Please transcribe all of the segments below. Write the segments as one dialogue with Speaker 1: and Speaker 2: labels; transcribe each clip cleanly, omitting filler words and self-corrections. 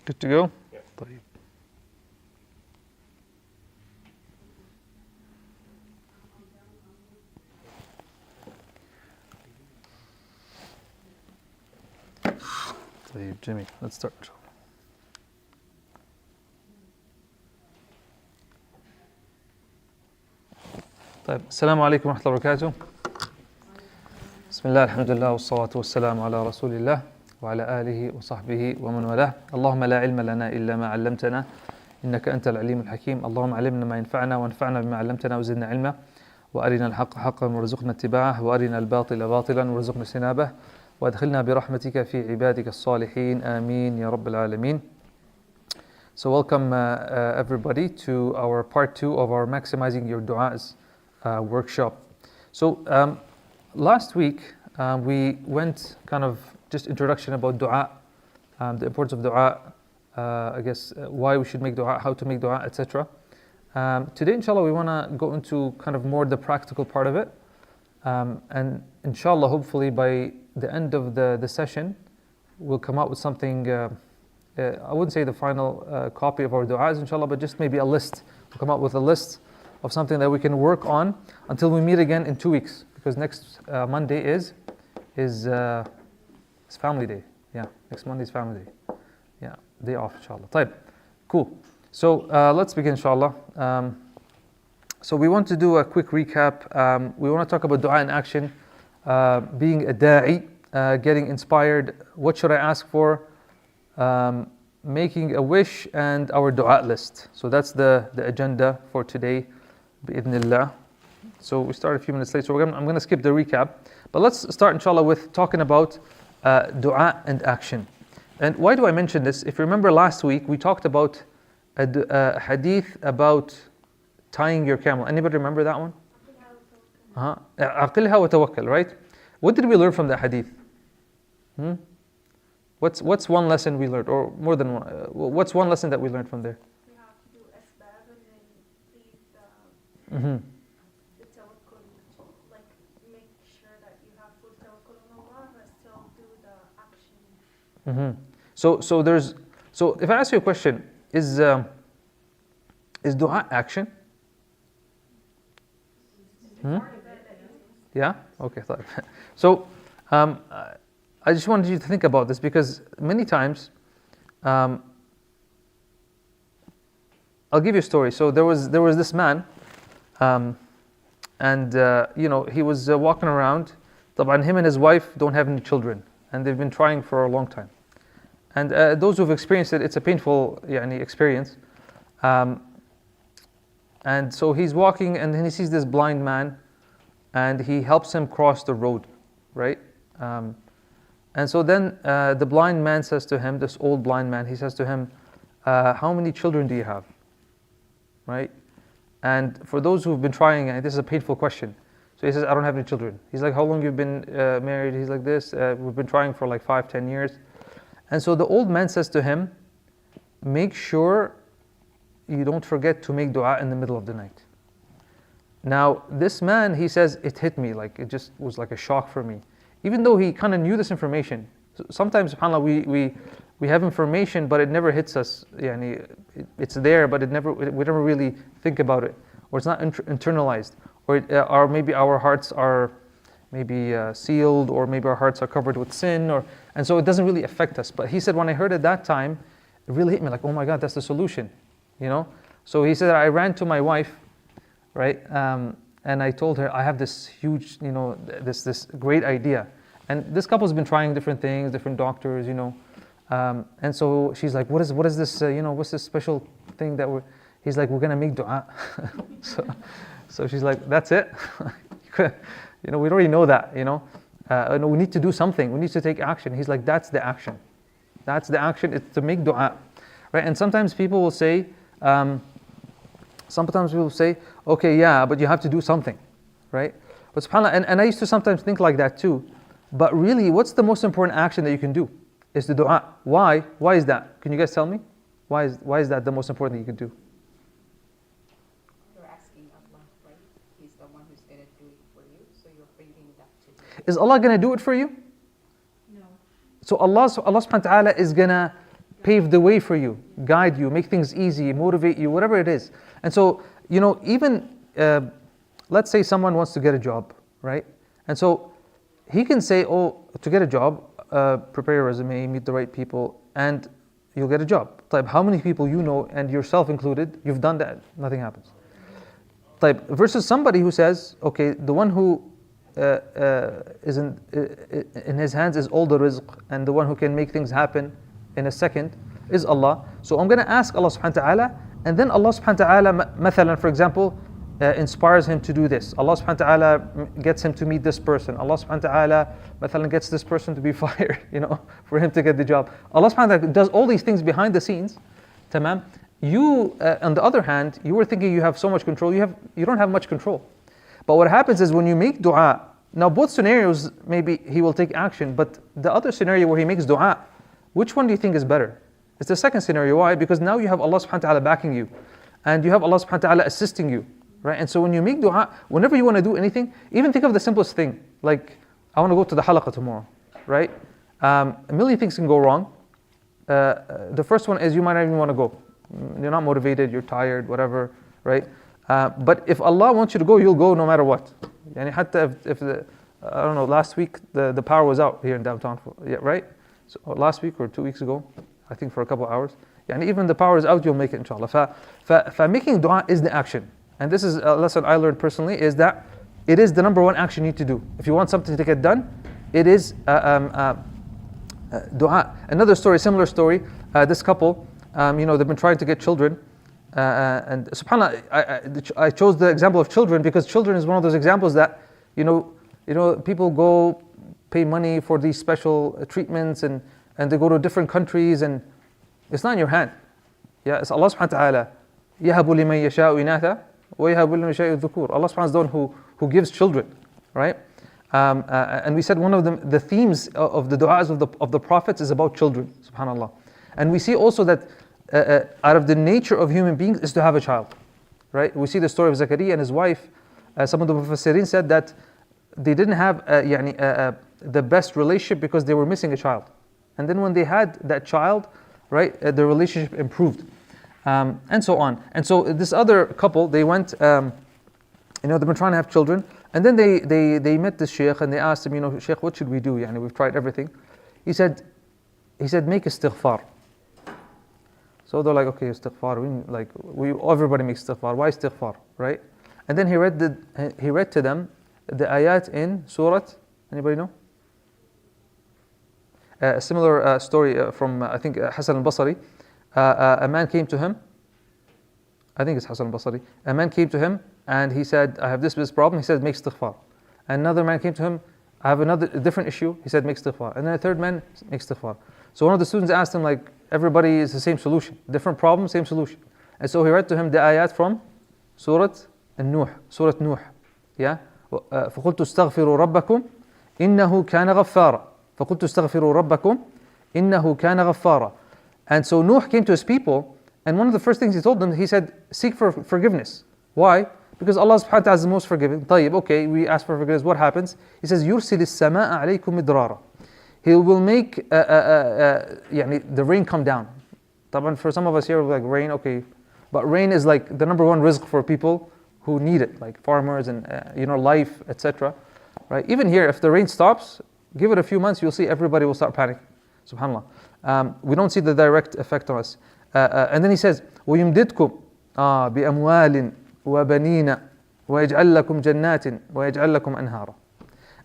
Speaker 1: Good to go? طيب. طيب جميل. Let's start. طيب السلام عليكم ورحمة الله وبركاته. بسم الله الحمد لله والصلاة والسلام على رسول الله وعلى آله وصحبه ومن والاه. اللهم لا علم لنا إلا ما علمتنا إنك أنت العليم الحكيم. اللهم علمنا ما ينفعنا وانفعنا بما علمتنا وزدنا علما وأرنا الحق حقا وارزقنا اتباعه وأرنا الباطل باطلا وارزقنا اجتنابه وادخلنا برحمتك في عبادك الصالحين آمين يا رب العالمين. So welcome everybody to our part 2 of our Maximizing Your Du'as workshop. So last week we went kind of just introduction about du'a, the importance of du'a, I guess why we should make du'a, how to make du'a, etc. Today inshallah we want to go into kind of more the practical part of it, and inshallah hopefully by the end of the session we'll come out with something, I wouldn't say the final copy of our du'as inshallah, but just maybe a list. We'll come out with a list of something that we can work on until we meet again in 2 weeks, because next Monday is family day. Yeah, next Monday is family day. Yeah, day off inshallah. طيب, cool. So let's begin inshallah. So we want to do a quick recap. We want to talk about dua in action, being a da'i, getting inspired, what should I ask for, making a wish, and our dua list. So that's the agenda for today, bi'idhnillah. So we started a few minutes late, so I'm going to skip the recap. But let's start inshallah with talking about dua and action. And why do I mention this? If you remember last week, we talked about a hadith about tying your camel. Anybody remember that one? عقلها وتوكل, right? What did we learn from that hadith? What's one lesson we learned, or more than one? What's one lesson that we learned from there?
Speaker 2: We have to do asbab and then leave the tawakkul, like make sure that you have full tawakkul on Allah, but still do the action.
Speaker 1: So if I ask you a question, is dua action? Yeah? Okay, thought. So I just wanted you to think about this, because many times, I'll give you a story. So there was this man, and he was walking around. طبعا him and his wife don't have any children, and they've been trying for a long time. And those who've experienced it, it's a painful experience. And so he's walking, and then he sees this blind man, and he helps him cross the road, right? And so then the blind man says to him, this old blind man, he says to him, how many children do you have? Right? And for those who've been trying, and this is a painful question. So he says, I don't have any children. He's like, how long you've been married? He's like this, we've been trying for like 5-10 years. And so the old man says to him, make sure you don't forget to make dua in the middle of the night. Now this man, he says, it hit me, like it just was like a shock for me. Even though he kind of knew this information. Sometimes, subhanAllah, we have information, but it never hits us. It's there, but we never really think about it. Or it's not internalized. Or maybe our hearts are maybe sealed, or maybe our hearts are covered with sin, and so it doesn't really affect us. But he said, when I heard it that time, it really hit me, like, oh my God, that's the solution. So he said, I ran to my wife, right? And I told her, I have this huge, this great idea. And this couple's been trying different things, different doctors, and so she's like, what is this, what's this special thing that he's like, we're going to make dua. So she's like, that's it? We already know that, and we need to do something. We need to take action. He's like, that's the action. That's the action, it's to make dua. Right? And sometimes people will say, okay, yeah, but you have to do something, right? But subhanAllah, and I used to sometimes think like that too. But really, what's the most important action that you can do? Is the dua. Why? Why is that? Can you guys tell me? Why is that the most important thing you can do?
Speaker 3: You're asking Allah, right? He's the one who's going to do it for you, so you're bringing that to Him.
Speaker 1: Is Allah going to do it for you?
Speaker 2: No.
Speaker 1: So Allah subhanahu wa ta'ala is going to pave the way for you, guide you, make things easy, motivate you, whatever it is. And so, even let's say someone wants to get a job, right? And so he can say, oh, to get a job, prepare your resume, meet the right people, and you'll get a job. Type, how many people you know, and yourself included, you've done that, nothing happens. Type, versus somebody who says, okay, the one who is in his hands is all the rizq, and the one who can make things happen in a second is Allah. So I'm going to ask Allah subhanahu wa ta'ala, and then Allah subhanahu wa ta'ala, mathalan, for example, inspires him to do this. Allah subhanahu wa ta'ala gets him to meet this person. Allah subhanahu wa ta'ala, mathalan, gets this person to be fired, for him to get the job. Allah subhanahu wa ta'ala does all these things behind the scenes. Tamam. You, on the other hand, you were thinking you have so much control, you don't have much control. But what happens is when you make dua, now both scenarios, maybe he will take action, but the other scenario where he makes dua, which one do you think is better? It's the second scenario. Why? Because now you have Allah subhanahu wa ta'ala backing you, and you have Allah subhanahu wa ta'ala assisting you, right? And so when you make dua, whenever you want to do anything, even think of the simplest thing, like, I want to go to the halaqah tomorrow, right? A million things can go wrong. The first one is you might not even want to go. You're not motivated, you're tired, whatever, right? But if Allah wants you to go, you'll go no matter what. Yani hatta if I don't know, last week the power was out here in downtown, right? So last week or 2 weeks ago, I think for a couple of hours. Yani even the power is out, you'll make it inshallah. Making dua is the action. And this is a lesson I learned personally, is that it is the number one action you need to do. If you want something to get done, it is dua. Another story, similar story, this couple, they've been trying to get children. And subhanAllah, I chose the example of children because children is one of those examples that, people go pay money for these special treatments and they go to different countries and it's not in your hand. Yeah, it's Allah subhanahu wa ta'ala. يَهَبُ لِمَنْ يَشَاءُ إِنَاثًا وَيَهَبُ لِمَنْ يَشَاءُ الذُّكُورَ. Allah subhanahu wa ta'ala is the one who gives children, right? And we said one of the themes of the du'as of the prophets is about children, subhanAllah. And we see also that out of the nature of human beings is to have a child, right? We see the story of Zakaria and his wife. Some of the Mufassirin said that they didn't have the best relationship because they were missing a child. And then when they had that child, right, the relationship improved, and so on. And so this other couple, they went, they've been trying to have children, and then they met this sheikh and they asked him, Sheikh, what should we do? We've tried everything. He said, make istighfar. So they're like, okay, istighfar. Everybody makes istighfar. Why istighfar, right? And then he read to them the ayat in Surah. Anybody know? A similar story from I think Hassan al-Basri. A man came to him. I think it's Hassan al-Basri. A man came to him and he said, I have this problem. He said, make istighfar. Another man came to him. I have a different issue. He said, make istighfar. And then a third man, make istighfar. So one of the students asked him, everybody is the same solution. Different problem, same solution. And so he read to him the ayat from Surah Nuh. Surah Nuh. Yeah? فَقُلْتُ اسْتَغْفِرُوا رَبَّكُمْ إِنَّهُ كَانَ غَفَّارًا. فَقُلْتُ اسْتَغْفِرُوا رَبَّكُمْ إِنَّهُ كَانَ غَفَّارًا. And so Nuh came to his people, and one of the first things he told them, he said, seek for forgiveness. Why? Because Allah subhanahu wa ta'ala is the most forgiving. طيب, okay, we ask for forgiveness. What happens? He says, يُرْسِلِ السَّمَاءَ عَلَيْكُمْ مِدْرَارًا. He will make the rain come down. For some of us here, like rain, okay. But rain is like the number one rizq for people who need it, like farmers and life, etc. Right? Even here, if the rain stops, give it a few months, you'll see everybody will start panicking. SubhanAllah. We don't see the direct effect on us. And then he says, وَيُمْدِدْكُمْ بِأَمْوَالٍ وَبَنِينَ وَيَجْعَلْ لَكُمْ جَنَّاتٍ وَيَجْعَلْ لَكُمْ أَنْهَارًا.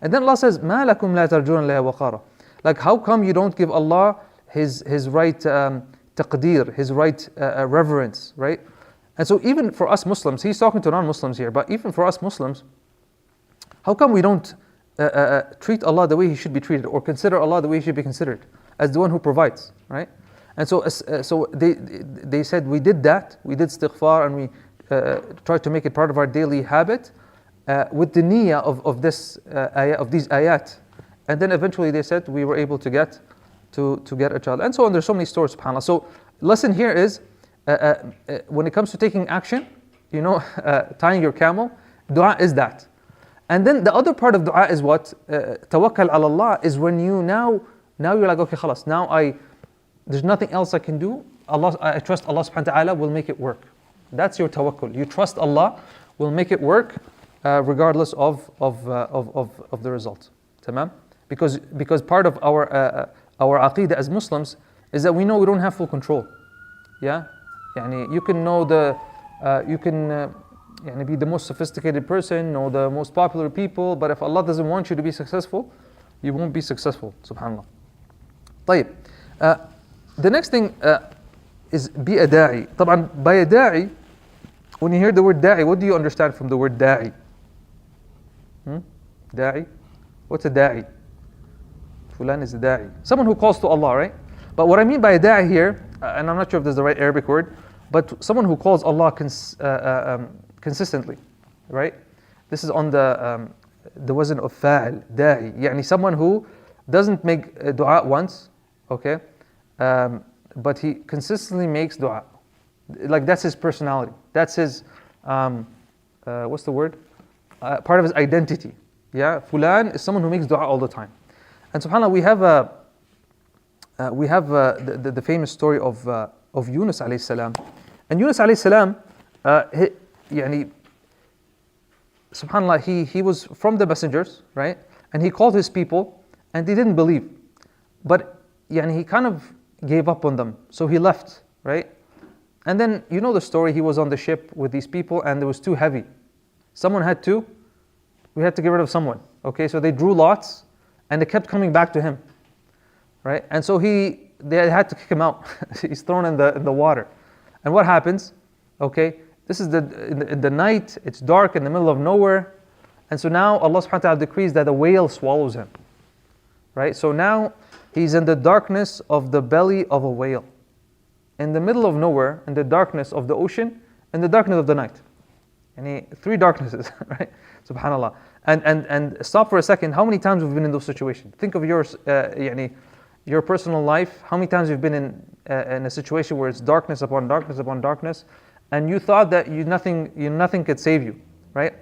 Speaker 1: And then Allah says, مَا لَكُمْ لَا تَرْجُونَ لَهَا وَقَارًا. Like, how come you don't give Allah his right taqdeer, his right reverence, right? And so even for us Muslims, he's talking to non-Muslims here, but even for us Muslims, how come we don't treat Allah the way He should be treated, or consider Allah the way He should be considered, as the one who provides, right? And so they said, we did that, we did istighfar, and we tried to make it part of our daily habit, with the niyyah of these ayat. And then eventually they said we were able to get a child. And so on, there's so many stories, subhanAllah. So lesson here is, when it comes to taking action, tying your camel, dua is that. And then the other part of dua is what? Tawakkal ala Allah is when you now you're like, okay, khalas, now there's nothing else I can do. I trust Allah subhanahu wa ta'ala will make it work. That's your tawakkul. You trust Allah will make it work regardless of the result. Tamam? Because part of our aqeedah as Muslims is that we know we don't have full control. Yeah? Yani you can know you can be the most sophisticated person, know the most popular people, but if Allah doesn't want you to be successful, you won't be successful. Subhanallah. طيب. The next thing is be a da'i. طبعا by a da'i, when you hear the word da'i, what do you understand from the word da'i? Da'i? What's a da'i? Fulan is a da'i. Someone who calls to Allah, right? But what I mean by a da'i here, and I'm not sure if this is the right Arabic word, but someone who calls Allah consistently, right? This is on the wazn of fa'il, da'i. يعني someone who doesn't make dua once, okay? But he consistently makes dua. Like that's his personality. That's his, what's the word? Part of his identity. Yeah, Fulan is someone who makes dua all the time. And subhanAllah, we have the famous story of Yunus alayhi salam. And Yunus alayhi salam, subhanAllah, he was from the messengers, right? And he called his people, and they didn't believe. But he kind of gave up on them, so he left, right? And then you know the story. He was on the ship with these people, and it was too heavy. We had to get rid of someone. Okay, so they drew lots, and they kept coming back to him, right? And so they had to kick him out. He's thrown in the water. And what happens? Okay, this is in the night. It's dark in the middle of nowhere, and so now Allah subhanahu wa ta'ala decrees that a whale swallows him, right? So now he's in the darkness of the belly of a whale, in the middle of nowhere, in the darkness of the ocean, in the darkness of the night. Three darknesses, right? Subhanallah. And stop for a second. How many times we've been in those situations? Think of yours, your personal life. How many times you've been in a situation where it's darkness upon darkness upon darkness, and you thought that nothing could save you, right?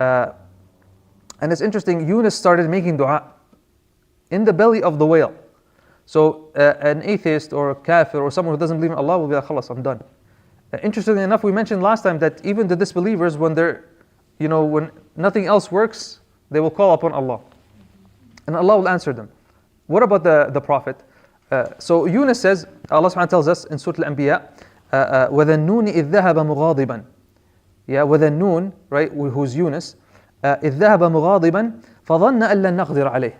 Speaker 1: And it's interesting. Yunus started making dua in the belly of the whale. So an atheist or a kafir or someone who doesn't believe in Allah will be like, "Khalas, I'm done." Interestingly enough, we mentioned last time that even the disbelievers, when when nothing else works, they will call upon Allah, and Allah will answer them. What about the Prophet? So Yunus says, Allah subhanahu wa ta'ala tells us in Surah Al-Anbiya, وَذَنُّونِ إِذْ ذَهَبَ مُغَاضِبًا. Yeah, وَذَنُّون, right, who's Yunus, إِذْ ذَهَبَ مُغَاضِبًا فَظَنَّ أَن لَن نَقْدِرَ عَلَيْهِ.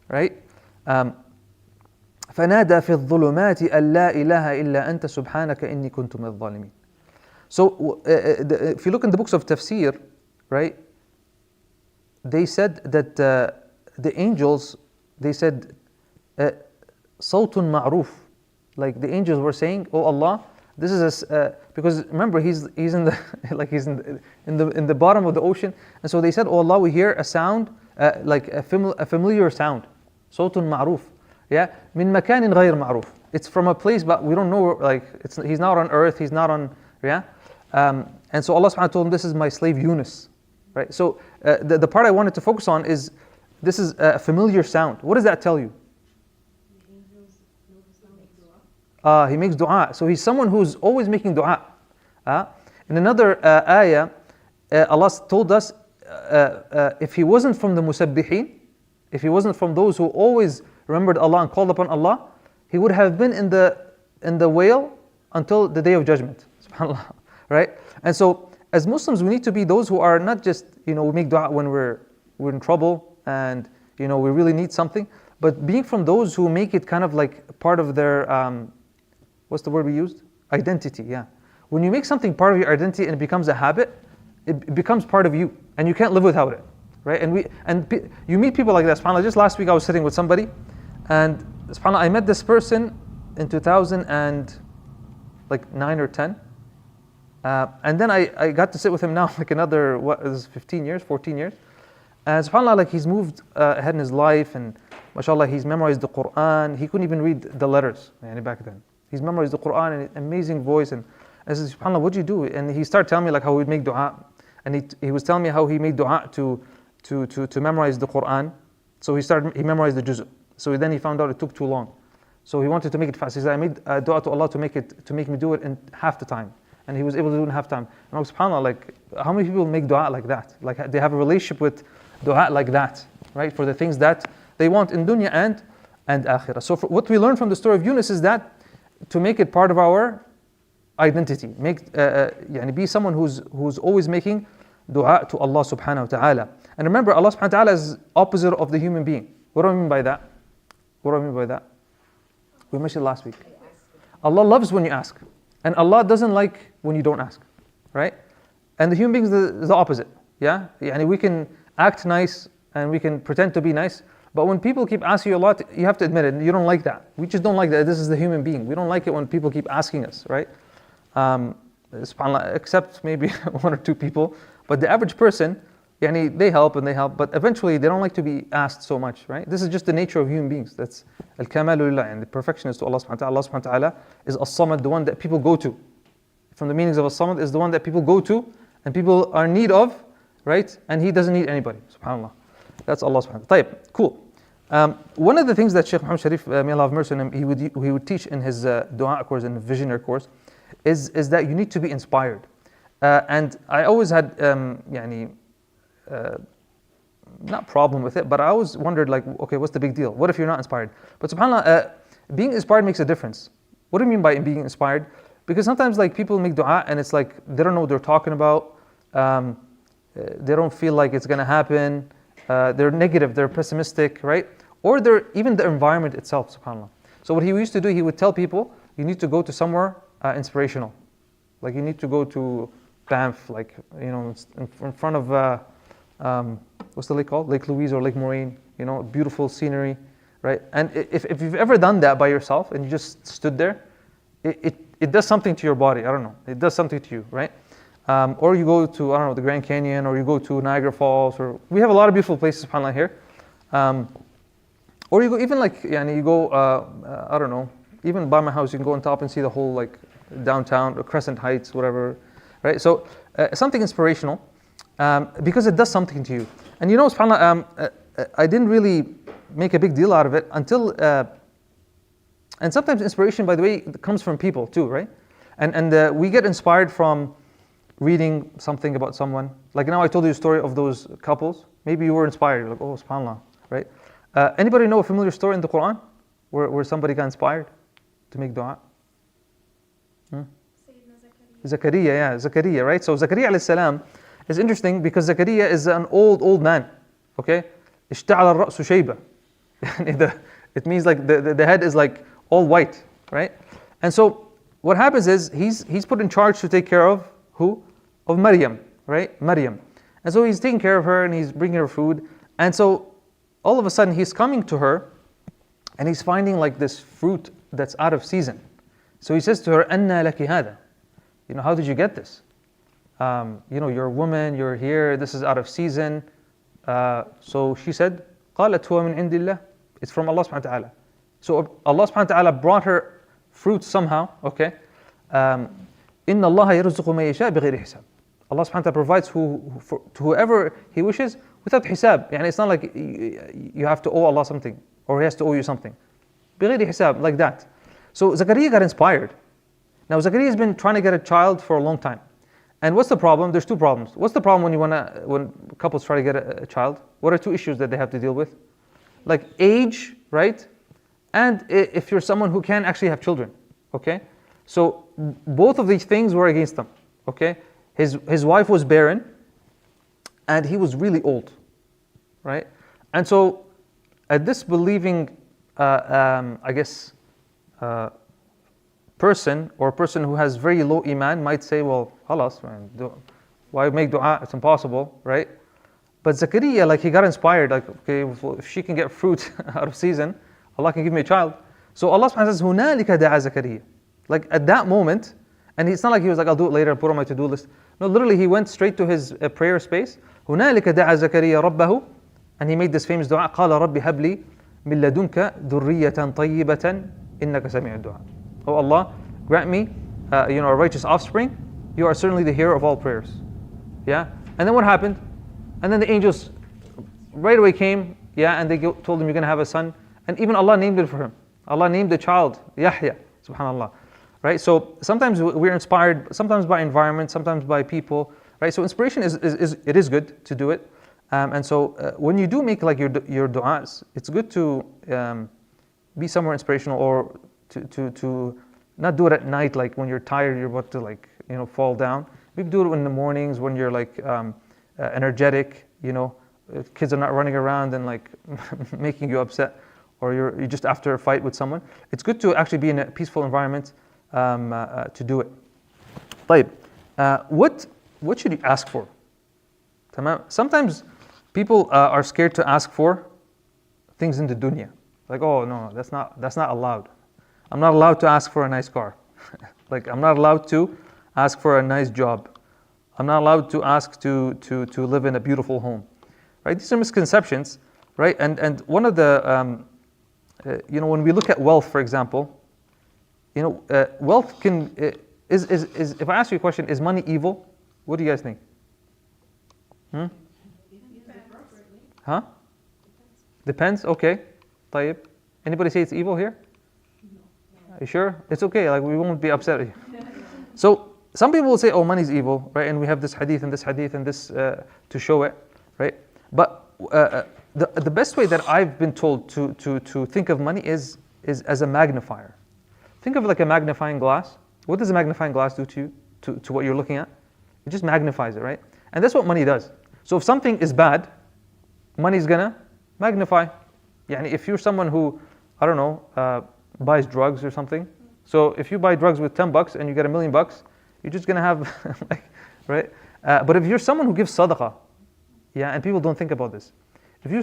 Speaker 1: Right? فنادى في الظلمات أن لا إله إلا أنت سبحانك إني كنت من الظالمين. So if you look in the books of tafsir, right, they said that the angels, they said صوت معروف, like the angels were saying, "Oh Allah, this is because remember he's in the like he's in the bottom of the ocean, and so they said, "Oh Allah, we hear a sound like a familiar sound, صوت معروف." Yeah, min makanin غير معروف. It's from a place, but we don't know. Like he's not on earth. He's not on. Yeah, and so Allah subhanahu wa ta'ala told him, "This is my slave Yunus." Right. So the part I wanted to focus on is this is a familiar sound. What does that tell you? He makes dua. So he's someone who's always making dua. In another ayah, Allah told us if he wasn't from the musabbihin, if he wasn't from those who always remembered Allah and called upon Allah, he would have been in the whale until the day of judgment. SubhanAllah. Right? And so as Muslims, we need to be those who are not just, we make dua when we're in trouble and we really need something, but being from those who make it kind of like part of their what's the word we used? Identity. Yeah. When you make something part of your identity and it becomes a habit, it becomes part of you and you can't live without it. Right? And you meet people like that. SubhanAllah, just last week I was sitting with somebody, and SubhanAllah, I met this person in 2009 or 10. And then I got to sit with him now like another, 15 years, 14 years. And SubhanAllah, like he's moved ahead in his life, and mashallah, he's memorized the Quran. He couldn't even read the letters back then. He's memorized the Quran and amazing voice. And I said, SubhanAllah, what'd you do? And he started telling me like how he'd make dua. And he was telling me how he made dua to memorize the Quran. So he memorized the juz'. So then he found out it took too long. So he wanted to make it fast. He said, I made dua to Allah to make me do it in half the time. And he was able to do it in half time. And subhanAllah, like, how many people make dua like that? Like, they have a relationship with dua like that, right? For the things that they want in dunya and akhirah. So what we learn from the story of Yunus is that to make it part of our identity, be someone who's always making dua to Allah subhanahu wa ta'ala. And remember, Allah subhanahu wa ta'ala is opposite of the human being. What do I mean by that? What do I mean by that? We mentioned last week. Allah loves when you ask. And Allah doesn't like when you don't ask. Right? And the human being is the opposite. Yeah? We can act nice and we can pretend to be nice. But when people keep asking you a lot, you have to admit it. You don't like that. We just don't like that. This is the human being. We don't like it when people keep asking us. Right? SubhanAllah, except maybe one or two people. But the average person, they help, but eventually they don't like to be asked so much, right? This is just the nature of human beings. That's al-kamalu lillah, and the perfection is to Allah subhanahu wa ta'ala. Allah subhanahu wa ta'ala is as-samad, the one that people go to. From the meanings of as-samad is the one that people go to and people are in need of, right? And He doesn't need anybody, subhanAllah. That's Allah subhanahu wa ta'ala. Cool. One of the things that Sheikh Muhammad Sharif, may Allah have mercy on him, he would teach in his dua course and visionary course, is that you need to be inspired. And I always had, not problem with it, but I always wondered, like, okay, what's the big deal? What if you're not inspired? But subhanAllah, being inspired makes a difference. What do you mean by being inspired? Because sometimes, like, people make dua and it's like they don't know what they're talking about. They don't feel like it's going to happen. They're negative, they're pessimistic, right? Or they're even the environment itself, subhanAllah. So what he used to do, he would tell people, you need to go to somewhere inspirational. Like, you need to go to Banff, like, in front of what's the lake called? Lake Louise or Lake Moraine, beautiful scenery, right? And if you've ever done that by yourself and you just stood there, it does something to your body. I don't know. It does something to you, right? Or you go to, I don't know, the Grand Canyon, or you go to Niagara Falls, or we have a lot of beautiful places, subhanAllah, here. Or you go even like, you go, I don't know, even by my house, you can go on top and see the whole, like, downtown, or Crescent Heights, whatever, right? So something inspirational, because it does something to you. And subhanAllah, I didn't really make a big deal out of it until, and sometimes inspiration, by the way, comes from people too, right? And we get inspired from reading something about someone. Like now I told you the story of those couples. Maybe you were inspired, you're like, oh, subhanAllah, right? Anybody know a familiar story in the Quran where somebody got inspired to make dua? Zakaria, right? So Zakaria alayhi salam is interesting because Zakaria is an old man, okay? اشتعل الرأس شيبة. It means like the head is like all white, right? And so what happens is he's put in charge to take care of who? Of Maryam, right? Maryam. And so he's taking care of her and he's bringing her food. And so all of a sudden he's coming to her and he's finding like this fruit that's out of season. So he says to her, أَنَّا لَكِ هَذَا? How did you get this? You're a woman, you're here, this is out of season. So she said, قَالَتْ هُوَ مِنْ عِنْدِ اللَّهِ. It's from Allah subhanahu wa ta'ala. So Allah subhanahu wa ta'ala brought her fruit somehow, okay? إِنَّ اللَّهَ يَرْزُقُ مَن يَشَاءُ بِغَيْرِ حِسَابٍ. Allah subhanahu wa ta'ala provides to whoever He wishes without hisab. It's not like you have to owe Allah something or He has to owe you something. بِغَيْرِ حِسَاب, like that. So Zakaria got inspired. Now Zakaria has been trying to get a child for a long time. And what's the problem? There's two problems. What's the problem when couples try to get a child? What are two issues that they have to deal with? Like age, right? And if you're someone who can actually have children, okay? So both of these things were against them, okay? His wife was barren, and he was really old, right? And so a disbelieving, person who has very low iman might say, well, halas, man, why make dua? It's impossible, right? But Zakaria, like, he got inspired, like, okay, if she can get fruit out of season, Allah can give me a child. So Allah subhanahu wa ta'ala says, هُنَالِكَ دَعَا Zakaria. Like, at that moment, and it's not like he was like, I'll do it later, put on my to-do list. No, literally, he went straight to his prayer space. هُنَالِكَ دَعَا زَكَرِيَّا رَبَّهُ. And he made this famous dua, قَالَ رَبِّ هَبْ لِي مِن لَدُنْكَ ذُرِّيَّةً طَيِّبَةً إِنَّكَ سَمِيعُ الدُّعَاءِ. Oh Allah, grant me, a righteous offspring. You are certainly the hearer of all prayers. Yeah? And then what happened? And then the angels right away came, and they told him, you're going to have a son. And even Allah named it for him. Allah named the child Yahya, subhanallah. Right? So sometimes we're inspired, sometimes by environment, sometimes by people. Right? So inspiration it is good to do it. And so when you do make like your du'as, it's good to be somewhere inspirational, or to not do it at night, like when you're tired, you're about to like fall down. Maybe do it in the mornings when you're like energetic, kids are not running around and like making you upset, or you're just after a fight with someone. It's good to actually be in a peaceful environment to do it. طيب, what should you ask for? Sometimes people are scared to ask for things in the dunya. Like, oh no, that's not allowed. I'm not allowed to ask for a nice car. Like, I'm not allowed to ask for a nice job. I'm not allowed to ask to live in a beautiful home. Right? These are misconceptions, right? And one of the when we look at wealth, for example, wealth can is if I ask you a question, is money evil? What do you guys think? Huh? Depends. Okay. طيب. Anybody say it's evil here? Are you sure? It's okay. Like, we won't be upset at you. So some people will say, "Oh, money's evil," right? And we have this hadith and this hadith and this to show it, right? But the best way that I've been told to think of money is as a magnifier. Think of it like a magnifying glass. What does a magnifying glass do to you, to what you're looking at? It just magnifies it, right? And that's what money does. So if something is bad, money's gonna magnify. Yani if you're someone who, I don't know, buys drugs or something, so if you buy drugs with $10 and you get $1 million, you're just gonna have, right? But if you're someone who gives sadaqah, yeah, and people don't think about this. If you